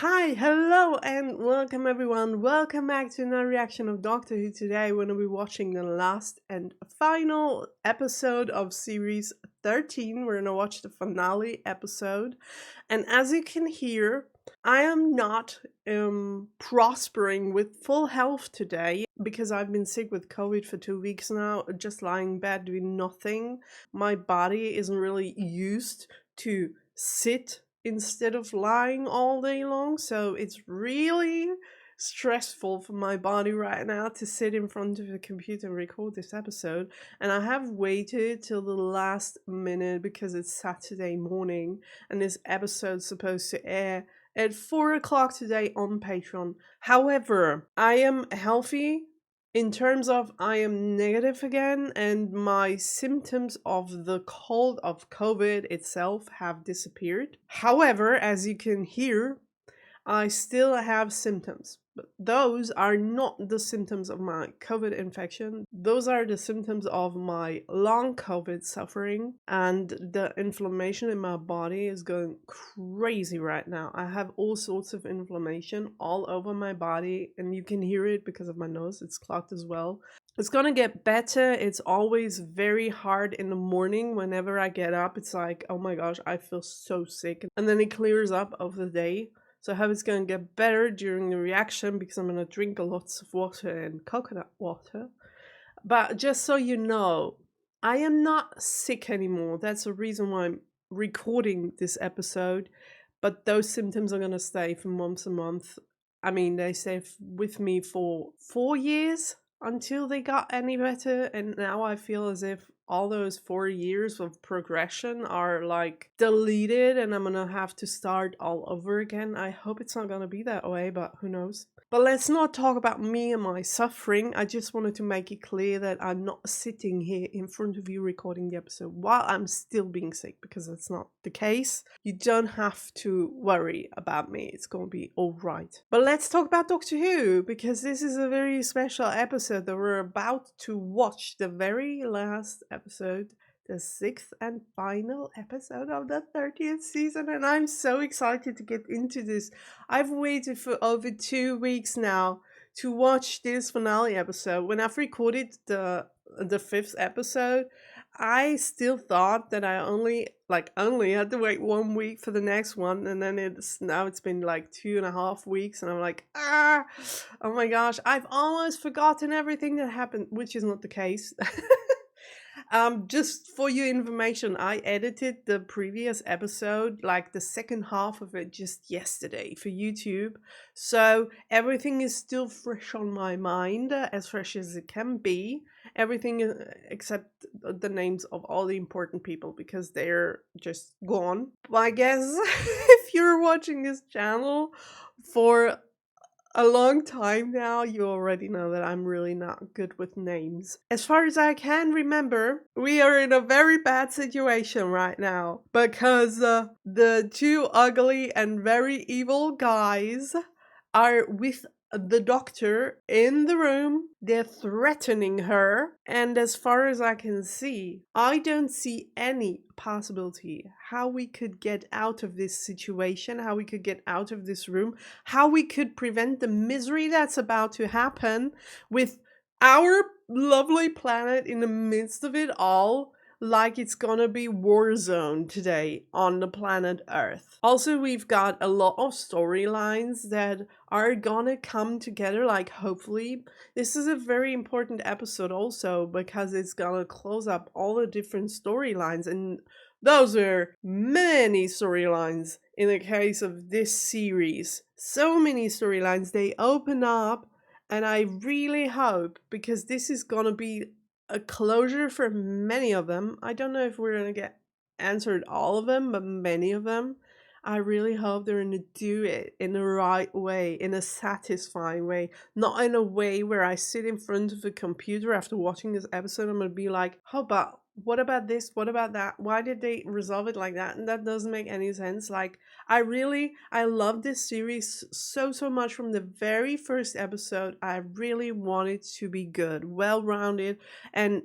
Hi, hello, and welcome everyone. Welcome back to another reaction of Doctor Who. Today, we're going to be watching the last and final episode of series 13. We're going to watch the finale episode. And as you can hear, I am not prospering with full health today because I've been sick with COVID for 2 weeks now, just lying in bed doing nothing. My body isn't really used to sit instead of lying all day long, so it's really stressful for my body right now to sit in front of the computer and record this episode. And I have waited till the last minute because it's Saturday morning and this episode's supposed to air at 4 o'clock today on Patreon. However, I am healthy in terms of I am negative again, and my symptoms of the cold of COVID itself have disappeared. However, as you can hear, I still have symptoms. But those are not the symptoms of my COVID infection. Those are the symptoms of my long COVID suffering, and the inflammation in my body is going crazy right now. I have all sorts of inflammation all over my body, and you can hear it because of my nose. It's clogged as well. It's gonna get better. It's always very hard in the morning. Whenever I get up, it's like, oh my gosh, I feel so sick. And then it clears up over the day. So I hope it's going to get better during the reaction because I'm going to drink lots of water and coconut water. But just so you know, I am not sick anymore. That's the reason why I'm recording this episode. But those symptoms are going to stay for months and months. I mean, they stay with me for 4 years until they got any better. And now I feel as if all those 4 years of progression are like deleted and I'm gonna have to start all over again. I hope it's not gonna be that way, but who knows. But let's not talk about me and my suffering. I just wanted to make it clear that I'm not sitting here in front of you recording the episode while I'm still being sick, because that's not the case. You don't have to worry about me. It's going to be all right. But let's talk about Doctor Who, because this is a very special episode that we're about to watch. The very last episode, the 6th and final episode of the 30th season, and I'm so excited to get into this. I've waited for over 2 weeks now to watch this finale episode. When I've recorded the 5th episode, I still thought that I only had to wait 1 week for the next one, and then it's been like 2.5 weeks, and I'm like, oh my gosh, I've almost forgotten everything that happened, which is not the case. Just for your information, I edited the previous episode, like the second half of it, just yesterday for YouTube. So everything is still fresh on my mind, as fresh as it can be. Everything except the names of all the important people, because they're just gone. Well, I guess if you're watching this channel for a long time now, you already know that I'm really not good with names. As far as I can remember, we are in a very bad situation right now because the two ugly and very evil guys are with the doctor in the room. They're threatening her, and as far as I can see, I don't see any possibility how we could get out of this situation, how we could get out of this room, how we could prevent the misery that's about to happen with our lovely planet in the midst of it all, like it's gonna be war zone today on the planet Earth. Also, we've got a lot of storylines that are gonna come together, like hopefully. This is a very important episode also because it's gonna close up all the different storylines, and those are many storylines in the case of this series. So many storylines they open up, and I really hope, because this is gonna be a closure for many of them. I don't know if we're gonna get answered all of them, but many of them. I really hope they're gonna do it in the right way, in a satisfying way, not in a way where I sit in front of the computer after watching this episode. I'm gonna be like, what about this? What about that? Why did they resolve it like that? And that doesn't make any sense. Like, I love this series so much from the very first episode. I really want it to be good, well-rounded, and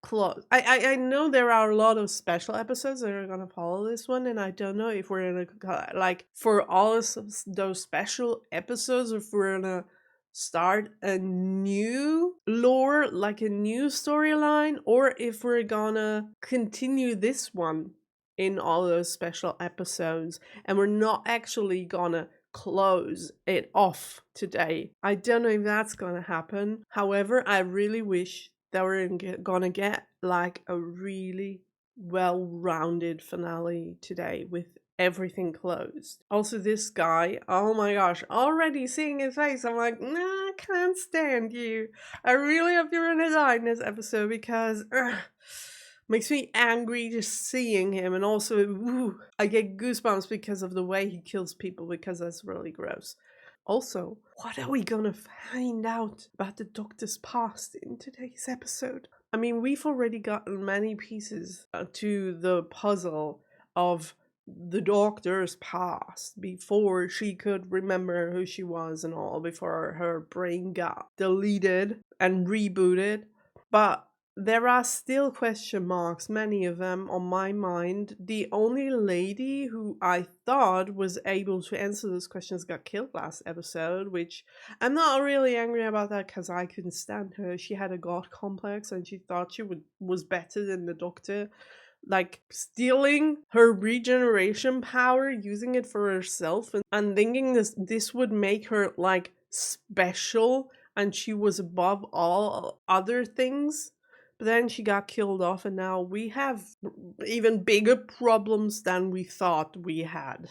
close. I know there are a lot of special episodes that are gonna follow this one, and I don't know if we're gonna like for all of those special episodes, if we're gonna start a new lore, like a new storyline, or if we're gonna continue this one in all those special episodes, and we're not actually gonna close it off today. I don't know if that's gonna happen. However, I really wish that we're gonna get like a really well-rounded finale today with everything closed. Also, this guy, oh my gosh, already seeing his face, I'm like, nah, I can't stand you. I really hope you're gonna die in this episode because makes me angry just seeing him, and also I get goosebumps because of the way he kills people, because that's really gross. Also, what are we gonna find out about the Doctor's past in today's episode? I mean, we've already gotten many pieces to the puzzle of the Doctor's past before she could remember who she was and all, before her brain got deleted and rebooted. But there are still question marks, many of them, on my mind. The only lady who I thought was able to answer those questions got killed last episode, which I'm not really angry about that because I couldn't stand her. She had a god complex and she thought she was better than the Doctor. Like, stealing her regeneration power, using it for herself, and thinking this would make her, like, special and she was above all other things. But then she got killed off, and now we have even bigger problems than we thought we had.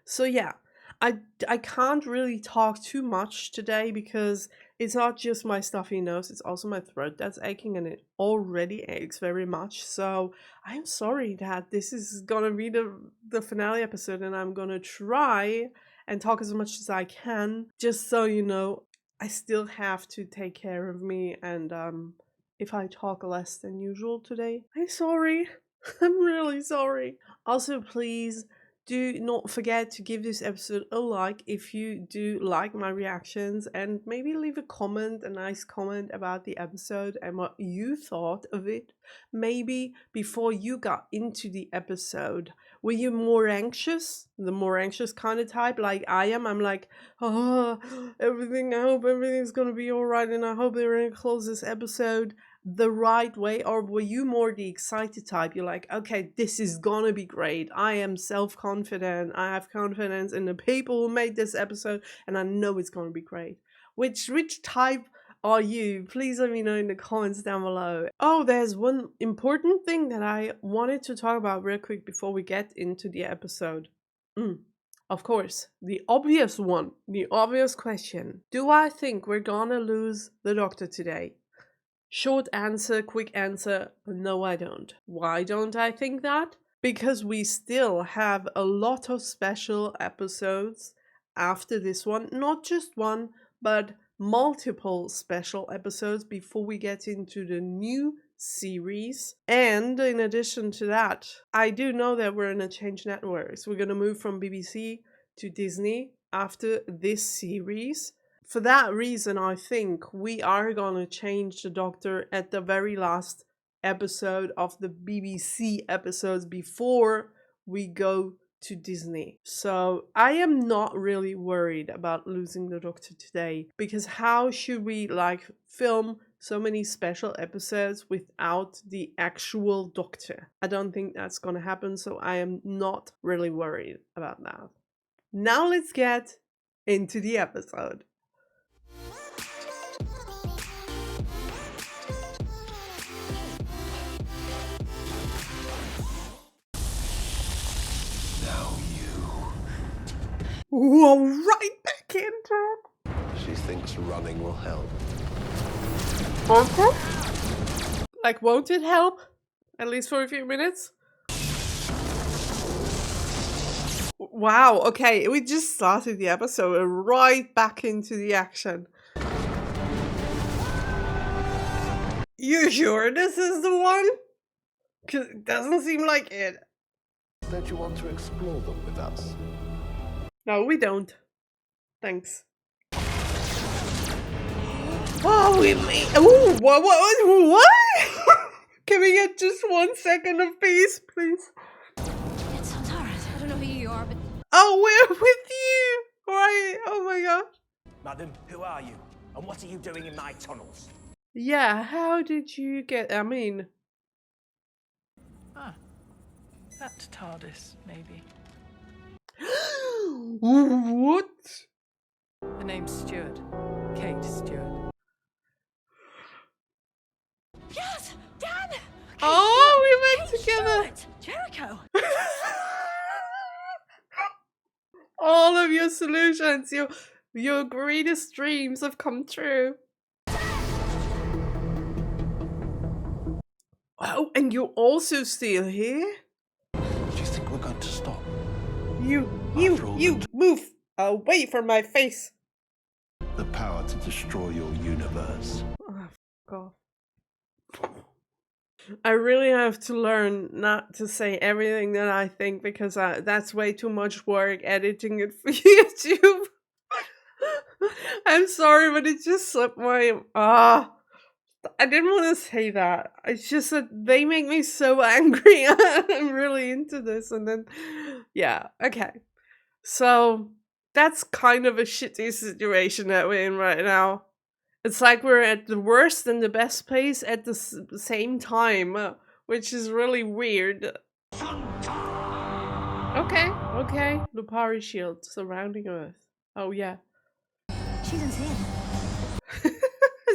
So yeah, I can't really talk too much today because it's not just my stuffy nose, it's also my throat that's aching, and it already aches very much. So I'm sorry that this is gonna be the finale episode, and I'm gonna try and talk as much as I can, just so you know, I still have to take care of me, and if I talk less than usual today, I'm sorry. I'm really sorry. Also, please do not forget to give this episode a like if you do like my reactions, and maybe leave a comment, a nice comment about the episode and what you thought of it. Maybe before you got into the episode, were you more anxious? The more anxious kind of type like I am? I'm like, oh, I hope everything's gonna be alright, and I hope they're gonna close this episode the right way. Or were you more the excited type? You're like, okay, this is gonna be great. I am self-confident. I have confidence in the people who made this episode, and I know it's gonna be great. Which type are you? Please let me know in the comments down below. Oh, there's one important thing that I wanted to talk about real quick before we get into the episode. Of course, the obvious one, the obvious question. Do I think we're gonna lose the Doctor today? Short answer, quick answer, no I don't. Why don't I think that? Because we still have a lot of special episodes after this one. Not just one, but multiple special episodes before we get into the new series. And in addition to that, I do know that we're gonna change networks. We're gonna move from BBC to Disney after this series. For that reason, I think we are gonna change the Doctor at the very last episode of the BBC episodes before we go to Disney. So I am not really worried about losing the Doctor today, because how should we like film so many special episodes without the actual Doctor? I don't think that's gonna happen, so I am not really worried about that. Now let's get into the episode. Whoa, right back into it. She thinks running will help. Won't it? Like, won't it help? At least for a few minutes? Wow, okay, we just started the episode right back into the action. You sure this is the one? 'Cause it doesn't seem like it. Don't you want to explore them with us? No, we don't. Thanks. Oh, we made. Ooh, what? Can we get just 1 second of peace, please? It's so tired. I don't know who you are, but Oh, we're with you! Right, oh my gosh. Madam, who are you? And what are you doing in my tunnels? Yeah, how did you get... I mean... That's TARDIS, maybe. What? The name's Stewart. Kate Stewart. yes, Dan. Oh, we went together! Jericho. All of your solutions, your greatest dreams have come true. Oh, and you're also still here? Do you think we're going to stop? You, move away from my face. The power to destroy your universe. Oh, God. I really have to learn not to say everything that I think because that's way too much work editing it for YouTube. I'm sorry, but it just slipped my... I didn't want to say that. It's just that they make me so angry. I'm really into this. And then, yeah, okay. So, that's kind of a shitty situation that we're in right now. It's like we're at the worst and the best place at the same time, which is really weird. Okay. Lupari shield surrounding Earth. Oh, yeah. She's insane.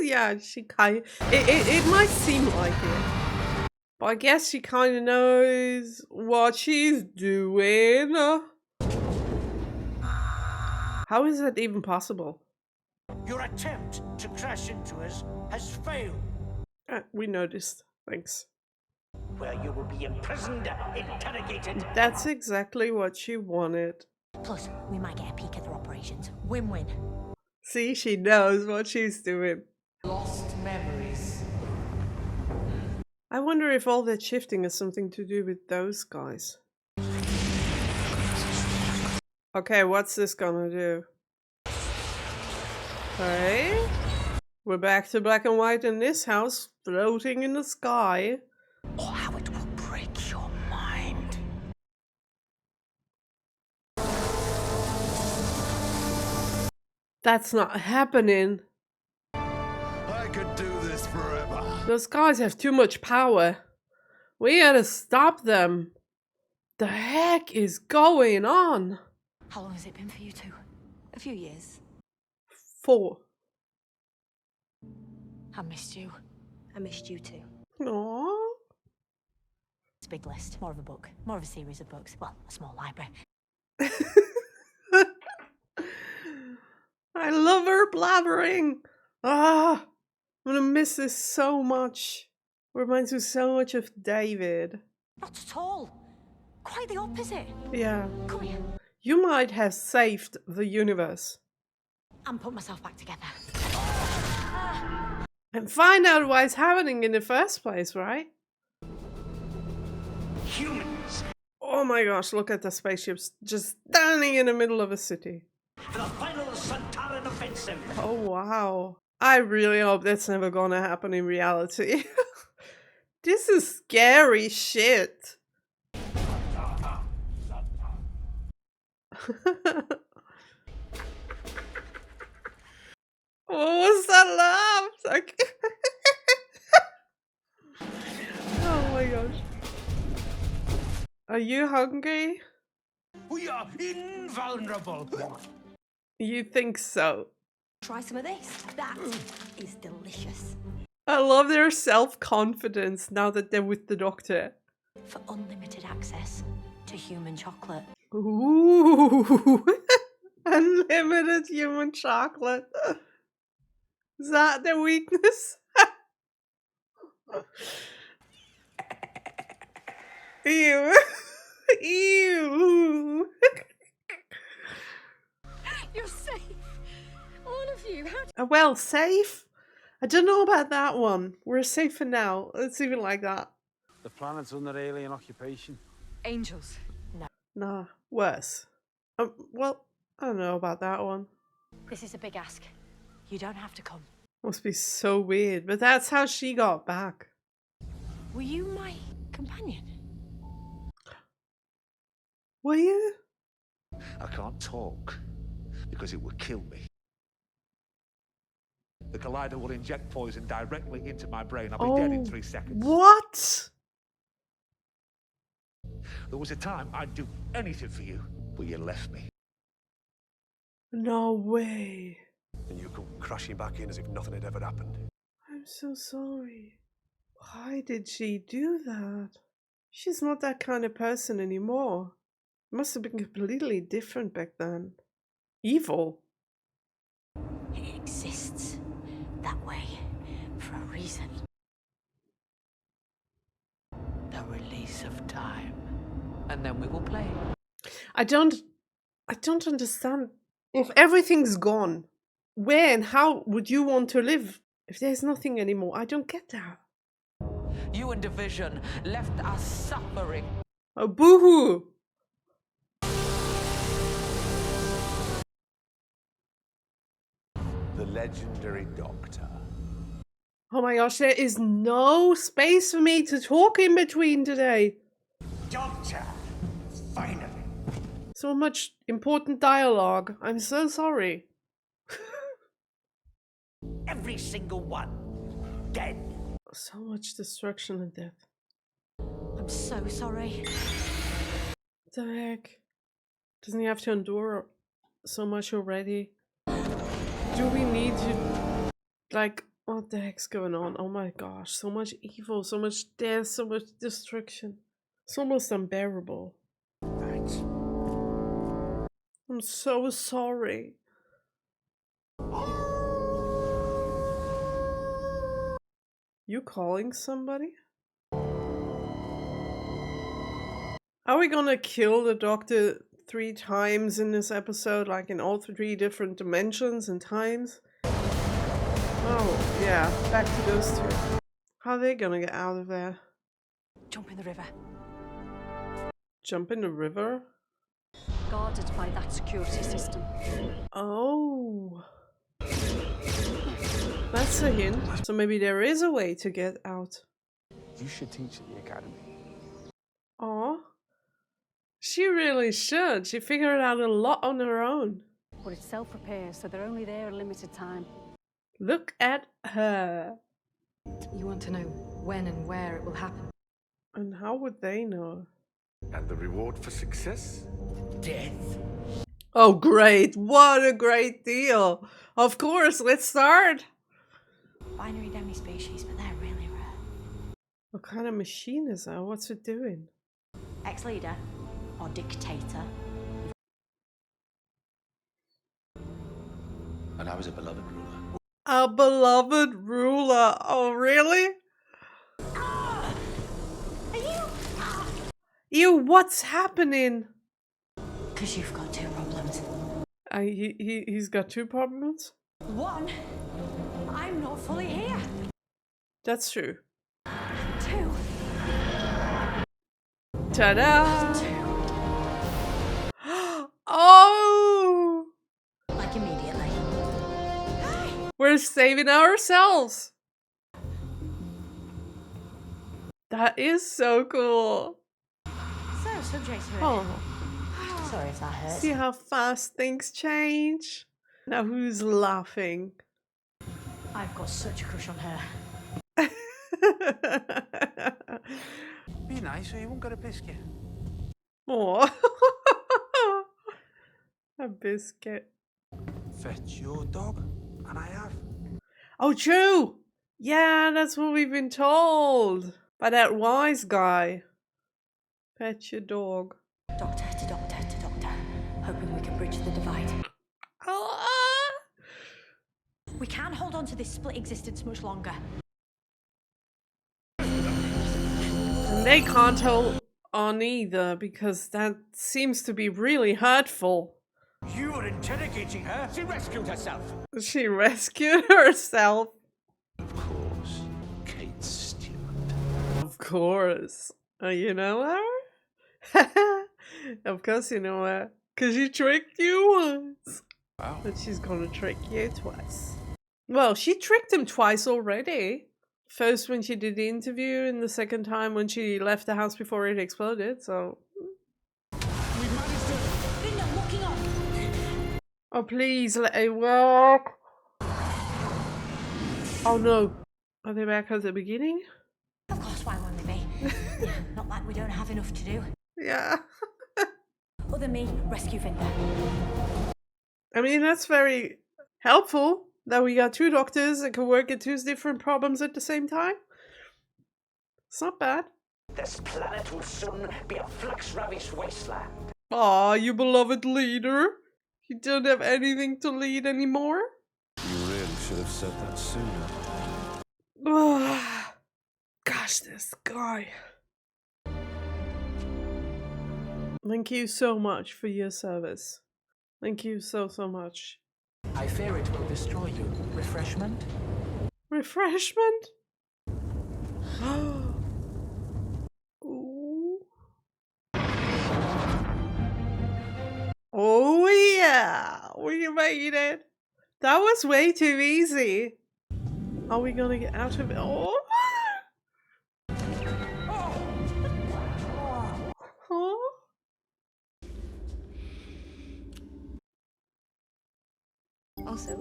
Yeah, she kind... It might seem like it. But I guess she kind of knows what she's doing. How is that even possible? Your attempt to crash into us has failed. We noticed. Thanks. Where you will be imprisoned, interrogated. That's exactly what she wanted. Plus, we might get a peek at their operations. Win-win. See, she knows what she's doing. Lost memories. I wonder if all that shifting has something to do with those guys. Okay, what's this gonna do? Okay. We're back to black and white in this house, floating in the sky. Oh, how it will break your mind. That's not happening. I could do this forever. Those guys have too much power. We gotta stop them. The heck is going on? How long has it been for you two? A few years. 4. I missed you. I missed you too. Aww. It's a big list. More of a book. More of a series of books. Well, a small library. I love her blabbering. I'm gonna miss this so much. Reminds me so much of David. Not at all. Quite the opposite. Yeah. Come here. You might have saved the universe. And put myself back together. And find out why it's happening in the first place, right? Humans, Oh my gosh, look at the spaceships just standing in the middle of a city. for the final Santaran offensive. Oh wow. I really hope that's never gonna happen in reality. This is scary shit. What was that laugh? Oh my gosh. Are you hungry? We are invulnerable. You think so? Try some of this. That is delicious. I love their self-confidence now that they're with the doctor. For unlimited access to human chocolate. Ooh. Unlimited human chocolate. Is that their weakness? Ew. Ew. You're safe. All of you. Well, safe? I don't know about that one. We're safe for now. Let's leave it like that. The planet's under alien occupation. Angels. Nah, worse. Well, I don't know about that one. This is a big ask. You don't have to come. Must be so weird, but that's how she got back. Were you my companion? Were you? I can't talk because it would kill me. The collider will inject poison directly into my brain. I'll be dead in 3 seconds. What? There was a time I'd do anything for you, but you left me. No way. And you come crashing back in as if nothing had ever happened. I'm so sorry. Why did she do that? She's not that kind of person anymore. Must have been completely different back then. Evil. It exists that way for a reason. The release of time. And then we will play. I don't understand. If everything's gone, where and how would you want to live if there's nothing anymore? I don't get that. You and Division left us suffering. Oh, boo-hoo! The legendary Doctor. Oh my gosh, there is no space for me to talk in between today. Doctor! Finally. So much important dialogue. I'm so sorry. Every single one. Dead. So much destruction and death. I'm so sorry. What the heck? Doesn't he have to endure so much already? Do we need to... Like, what the heck's going on? Oh my gosh, so much evil, so much death, so much destruction. It's almost unbearable. Right. I'm so sorry. You calling somebody? Are we gonna kill the Doctor 3 times in this episode, like in all 3 different dimensions and times? Oh, yeah, back to those 2. How are they gonna get out of there? Jump in the river. Jump in the river? Guarded by that security system. Oh. That's a hint. So maybe there is a way to get out. You should teach at the academy. Aw. She really should. She figured it out a lot on her own. But it's self-repair, so they're only there a limited time. Look at her. You want to know when and where it will happen? And how would they know? And the reward for success? Death. Oh, great. What a great deal. Of course, let's start. Binary demi-species, but they're really rare. What kind of machine is that? What's it doing? Ex-leader or dictator? And I was a beloved ruler. A beloved ruler. Oh, really? Are you? Ew, what's happening? Because you've got 2 problems. He's got 2 problems? 1, I'm not fully here. That's true. 2, Ta-da! Oh! like immediately. We're saving ourselves! That is so cool. So, subject to it. Oh, Sorry if that hurts. see how fast things change? Now who's laughing? I've got such a crush on her. Be nice or you won't get a biscuit. Oh, a biscuit. Fetch your dog, and I have. Oh, true. Yeah, that's what we've been told by that wise guy. Pet your dog. Doctor to doctor to doctor, hoping we can bridge the divide. Ah! We can't hold on to this split existence much longer. And they can't hold on either, because that seems to be really hurtful. You were interrogating her. She rescued herself. She rescued herself. Of course, Kate Stewart. Of course. You know her? Of course you know her. Because she tricked you once. Wow. But she's gonna trick you twice. Well, she tricked him twice already. First when she did the interview, and the second time when she left the house before it exploded, so... Oh, please, let it work! Oh no. Are they back at the beginning? Of course, why won't they be? Yeah, not like we don't have enough to do. Yeah. Other me, rescue Vinda. I mean, that's very helpful that we got 2 doctors that can work at 2 different problems at the same time. It's not bad. This planet will soon be a flux-ravished wasteland. Aw, you beloved leader. You don't have anything to lead anymore? You really should have said that sooner. Gosh, this guy. Thank you so much for your service. Thank you so much. I fear it will destroy you. Refreshment? Refreshment? Ooh. Oh yeah, we made it. That was way too easy. Are we gonna get out of it? Oh. Huh? Also,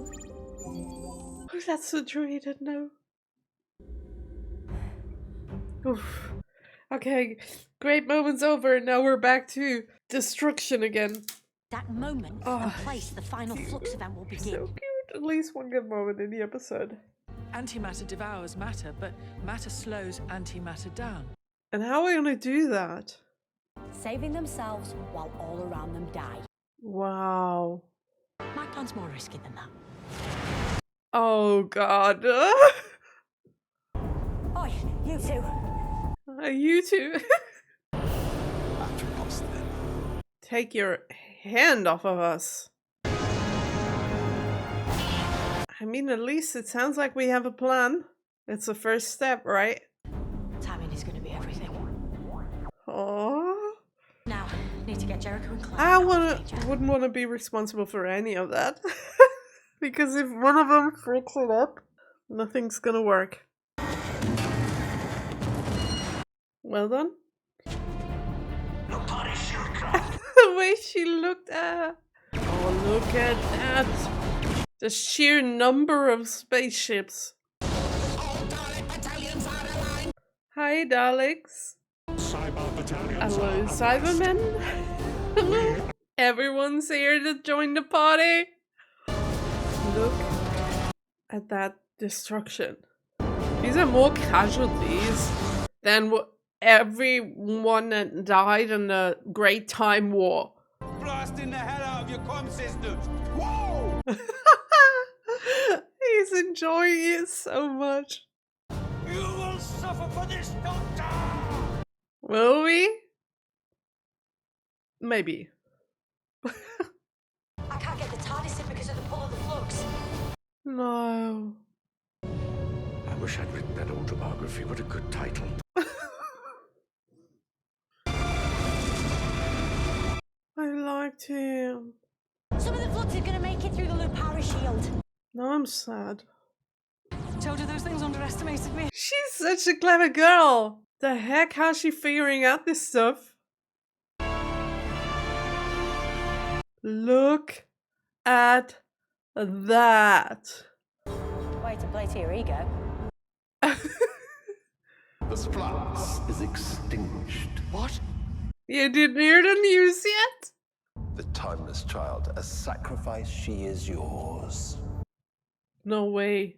Oh, that's the truth I didn't know. Oof. Okay, great moment's over, and now we're back to destruction again. that moment and place the final flux event will begin. So cute. At least one good moment in the episode. Antimatter devours matter, but matter slows antimatter down. And how are we gonna do that? Saving themselves while all around them die. Wow. My plan's more risky than that. Oh god. Oi, you two. You two. Take your hand off of us. I mean, at least it sounds like we have a plan. It's the first step, right? Timing is going to be everything. Oh. Now, need to get Jericho and Clyde. I wouldn't want to be responsible for any of that. Because if one of them freaks it up, nothing's gonna work. Well done. The way she looked at her. Oh, look at that. The sheer number of spaceships. Hi, Daleks. Hello, Cybermen. Everyone's here to join the party. Look at that destruction. These are more casualties than everyone that died in the Great Time War. Blasting the hell out of your comm systems. Whoa! He's enjoying it so much. You will suffer for this, Doctor! Will we? Maybe. I can't get the TARDIS in because of the pull of the flux. No. I wish I'd written that autobiography. What a good title. I liked him. Some of the flux are going to make it through the Lupari shield. Now I'm sad. Told you those things underestimated me. She's such a clever girl. The heck, how's she figuring out this stuff? Look at that. Way to play to your ego. The flux is extinguished. What? You didn't hear the news yet? The timeless child, a sacrifice, she is yours. No way.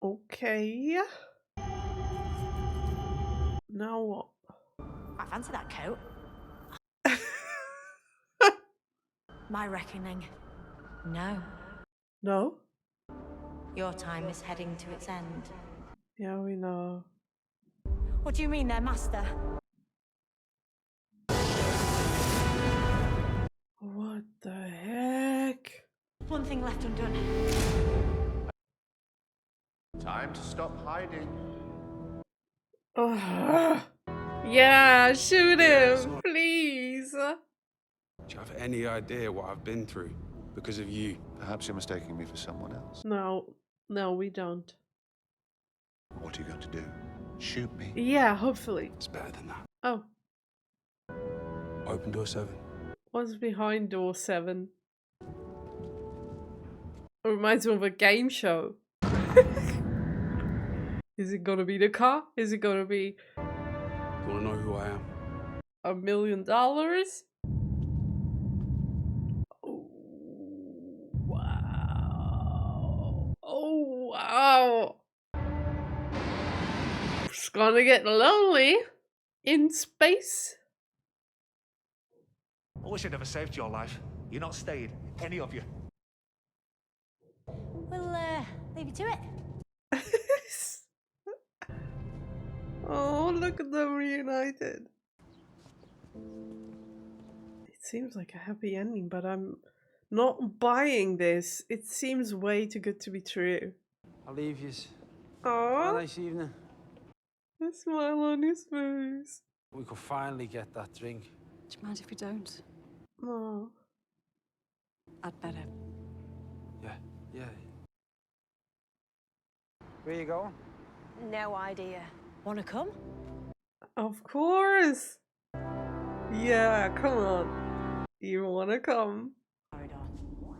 Okay. Now what? I fancy that coat. My reckoning. No. No? Your time is heading to its end. Yeah, we know. What do you mean, their master? What the heck? One thing left undone. Time to stop hiding. Ugh. Yeah, shoot him, please. Do you have any idea what I've been through because of you? Perhaps you're mistaking me for someone else. No, No, we don't. What are you going to do? Shoot me? Yeah, hopefully. It's better than that. Oh, Open door 7. what's behind door 7? It reminds me of a game show. Is it gonna be the car? Is it gonna be You want to know who I am? $1 million? Oh, wow. Oh, wow. It's gonna get lonely in space. I wish I never saved your life. You're not staying, any of you. We'll, leave you to it. Oh, look at them reunited. It seems like a happy ending, but I'm not buying this. It seems way too good to be true. I'll leave yous. Have a Aww, nice evening. the smile on his face. We could finally get that drink. Do you mind if we don't? Aww. I'd better. Yeah. Where you going? No idea. Wanna come? Of course. Yeah, come on. You wanna come? Corridor.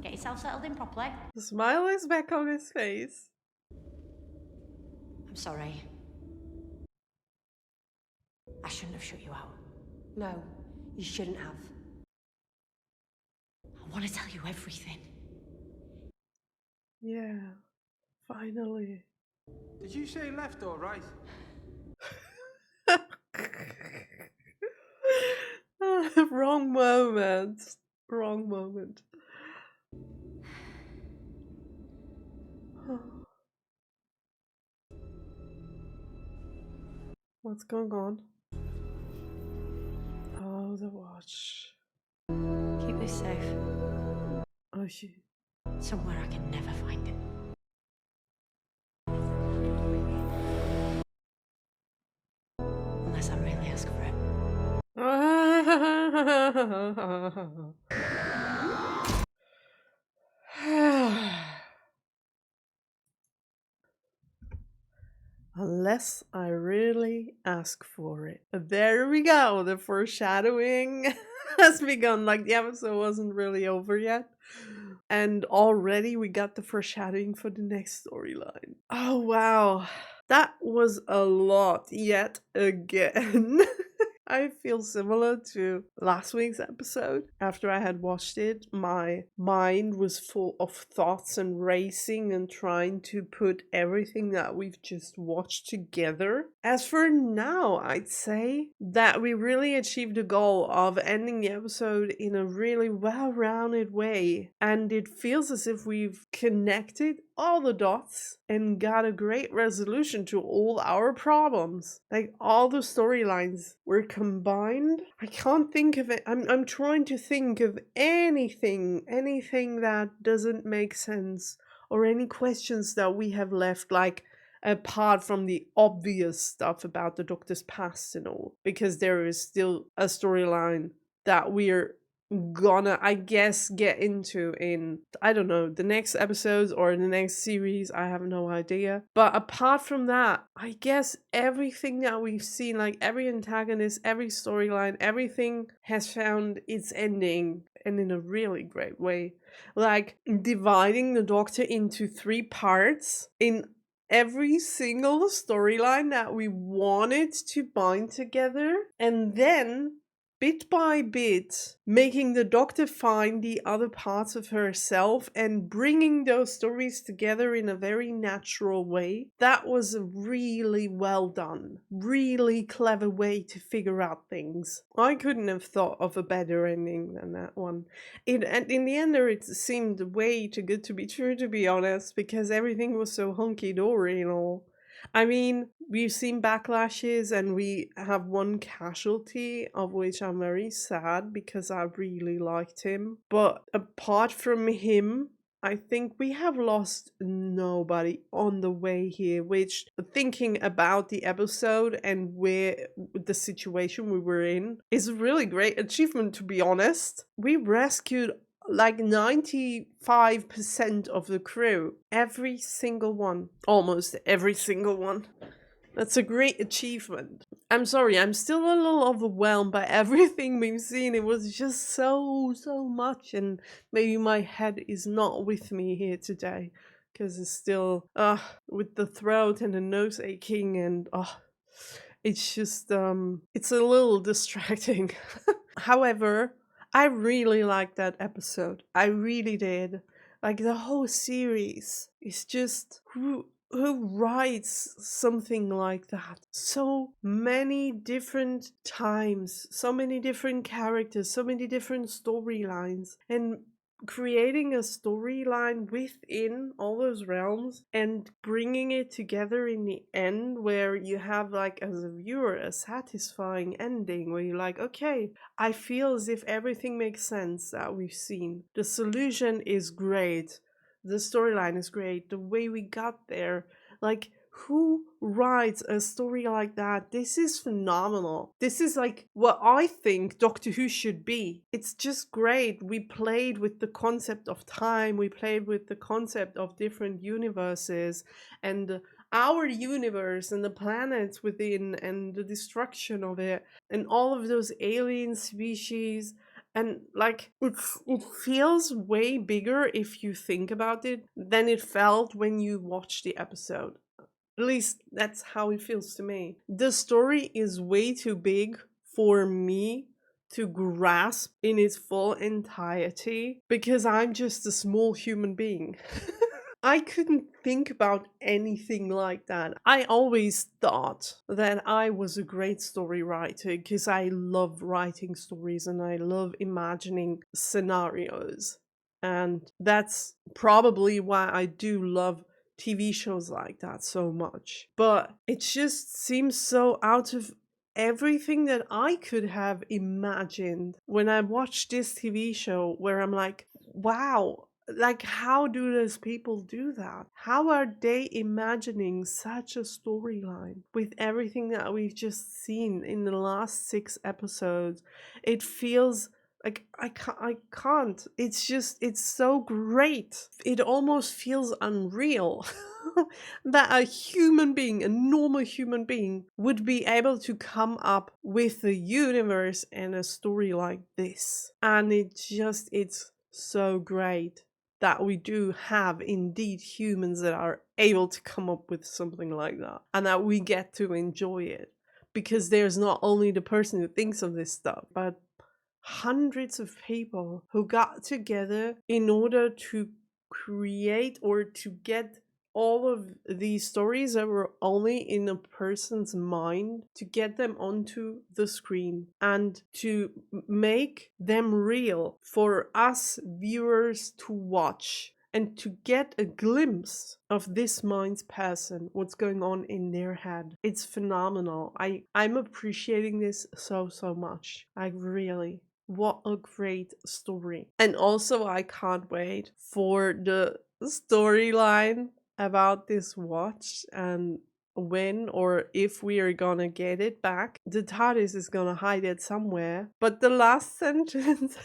Get yourself settled in properly. The smile is back on his face. I'm sorry. I shouldn't have shut you out. No, you shouldn't have. I want to tell you everything. Yeah, finally. Did you say left or right? Wrong moment. Wrong moment. What's going on? Oh, the watch. Keep this safe. Oh, shit. Somewhere I can never find it. Unless I really ask for it. Unless I really ask for it. There we go. The foreshadowing has begun. Like, the episode wasn't really over yet. And already we got the foreshadowing for the next storyline. Oh, wow. That was a lot yet again. I feel similar to last week's episode. After I had watched it, my mind was full of thoughts and racing and trying to put everything that we've just watched together. As for now, I'd say that we really achieved the goal of ending the episode in a really well-rounded way. And it feels as if we've connected all the dots and got a great resolution to all our problems. Like, all the storylines were combined. I can't think of it. I'm trying to think of anything that doesn't make sense, or any questions that we have left, like, apart from the obvious stuff about the Doctor's past and all, because there is still a storyline that we're gonna, I guess, get into in, I don't know, the next episodes or the next series. I have no idea. But apart from that, I guess everything that we've seen, like every antagonist, every storyline, everything has found its ending, and in a really great way. Like, dividing the Doctor into 3 parts in every single storyline that we wanted to bind together, and then bit by bit making the Doctor find the other parts of herself and bringing those stories together in a very natural way. That was a really well done, really clever way to figure out things. I couldn't have thought of a better ending than that one. And in the end, it seemed way too good to be true, to be honest, because everything was so hunky-dory and all. I mean, we've seen backlashes and we have one casualty, of which I'm very sad because I really liked him. But apart from him, I think we have lost nobody on the way here, which, thinking about the episode and where the situation we were in, is a really great achievement, to be honest. We rescued like 95% of the crew. Every single one. Almost every single one. That's a great achievement. I'm sorry, I'm still a little overwhelmed by everything we've seen. It was just so much, and maybe my head is not with me here today because it's still with the throat and the nose aching, and it's just it's a little distracting. However, I really liked that episode. I really did. Like the whole series is just who writes something like that? So many different times, so many different characters, so many different storylines, and creating a storyline within all those realms and bringing it together in the end where you have, like, as a viewer, a satisfying ending where you're like, okay, I feel as if everything makes sense that we've seen. The solution is great. The storyline is great. The way we got there, like, who writes a story like that? This is phenomenal. This is like what I think Doctor Who should be. It's just great. We played with the concept of time. We played with the concept of different universes and our universe and the planets within and the destruction of it and all of those alien species. And like it feels way bigger if you think about it than it felt when you watched the episode. At least that's how it feels to me. The story is way too big for me to grasp in its full entirety because I'm just a small human being. I couldn't think about anything like that. I always thought that I was a great story writer because I love writing stories and I love imagining scenarios. And that's probably why I do love TV shows like that so much. But it just seems so out of everything that I could have imagined when I watched this TV show, where I'm like, wow, like, how do those people do that? How are they imagining such a storyline with everything that we've just seen in the last 6 episodes? It feels like I can't. It's just, it's so great. It almost feels unreal that a human being, a normal human being, would be able to come up with a universe and a story like this. And it's so great that we do have indeed humans that are able to come up with something like that and that we get to enjoy it. Because there's not only the person who thinks of this stuff, but hundreds of people who got together in order to create or to get all of these stories that were only in a person's mind, to get them onto the screen and to make them real for us viewers to watch and to get a glimpse of this mind's person, what's going on in their head. It's phenomenal. I'm appreciating this so much. I really. What a great story. And also, I can't wait for the storyline about this watch and when or if we are gonna get it back. The TARDIS is gonna hide it somewhere. But the last sentence...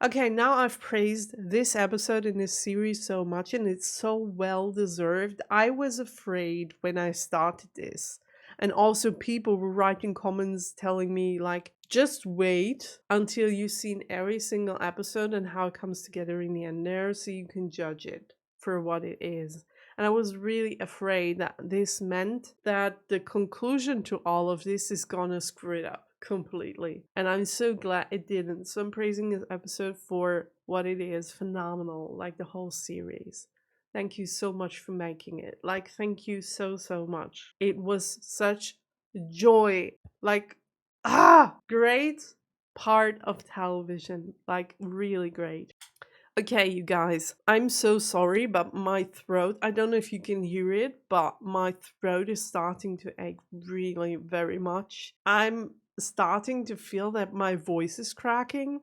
Okay, now I've praised this episode in this series so much and it's so well deserved. I was afraid when I started this. And also people were writing comments telling me, like, just wait until you've seen every single episode and how it comes together in the end there so you can judge it for what it is. And I was really afraid that this meant that the conclusion to all of this is gonna screw it up completely. And I'm so glad it didn't. So I'm praising this episode for what it is. Phenomenal, like the whole series. Thank you so much for making it. Like, thank you so much. It was such joy. Like, great part of television. Like, really great. Okay, you guys, I'm so sorry, but my throat, I don't know if you can hear it, but my throat is starting to ache really very much. I'm starting to feel that my voice is cracking,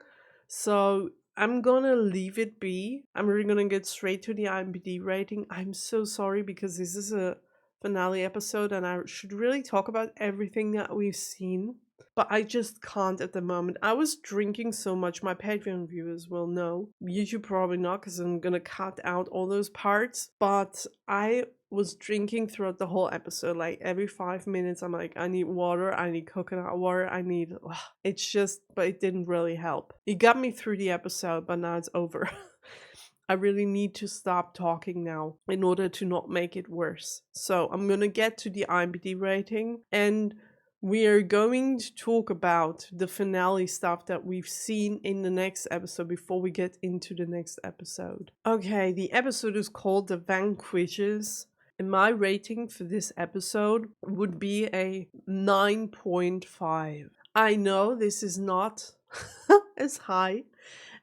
so I'm gonna leave it be. I'm really gonna get straight to the IMDb rating. I'm so sorry because this is a finale episode and I should really talk about everything that we've seen. but I just can't at the moment. I was drinking so much. My Patreon viewers will know. YouTube probably not, because I'm gonna cut out all those parts. But I was drinking throughout the whole episode. Like every 5 minutes, I'm like, I need water. I need coconut water. I need. It's just, but it didn't really help. It got me through the episode, but now it's over. I really need to stop talking now in order to not make it worse. So I'm gonna get to the IMDb rating, and we are going to talk about the finale stuff that we've seen in the next episode before we get into the next episode. Okay, the episode is called The Vanquishers, and my rating for this episode would be a 9.5. I know this is not as high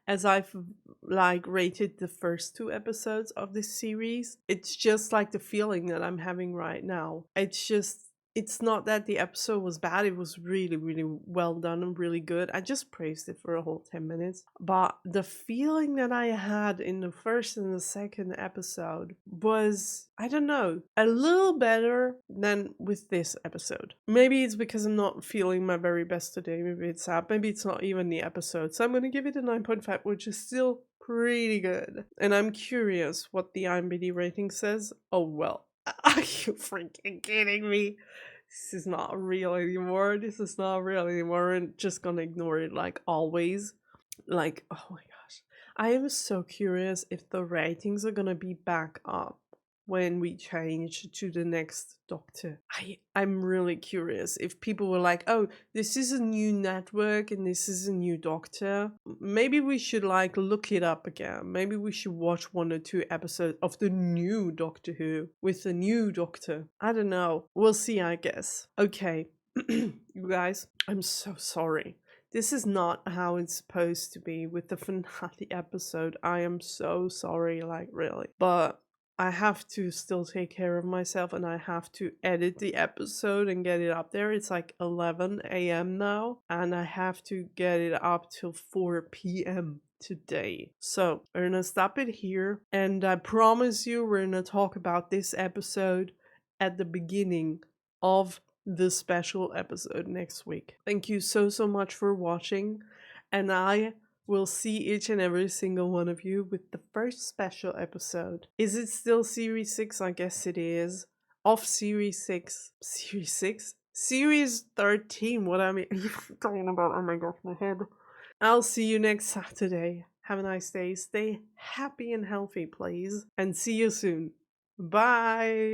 as I've rated the first 2 episodes of this series. It's just like the feeling that I'm having right now. It's not that the episode was bad. It was really, really well done and really good. I just praised it for a whole 10 minutes. But the feeling that I had in the first and the second episode was, I don't know, a little better than with this episode. Maybe it's because I'm not feeling my very best today. Maybe it's sad. Maybe it's not even the episode. So I'm going to give it a 9.5, which is still pretty good. And I'm curious what the IMDb rating says. Oh, well. Are you freaking kidding me? This is not real anymore. This is not real anymore. I'm just gonna ignore it like always. Like, oh my gosh. I am so curious if the ratings are gonna be back up when we change to the next Doctor. I'm really curious if people were like, oh, this is a new network and this is a new Doctor. Maybe we should look it up again. Maybe we should watch 1 or 2 episodes of the new Doctor Who with the new Doctor. I don't know. We'll see, I guess. Okay, you guys, I'm so sorry. This is not how it's supposed to be with the finale episode. I am so sorry, really. But I have to still take care of myself, and I have to edit the episode and get it up there. It's like 11 a.m. now, and I have to get it up till 4 p.m. today. So we're gonna stop it here, and I promise you we're gonna talk about this episode at the beginning of the special episode next week. Thank you so much for watching, and I will see each and every single one of you with the first special episode. Is it still Series 6? I guess it is. Of Series 6. Series 6? Series 13. What am I talking about? Oh my gosh, my head. I'll see you next Saturday. Have a nice day. Stay happy and healthy, please. And see you soon. Bye.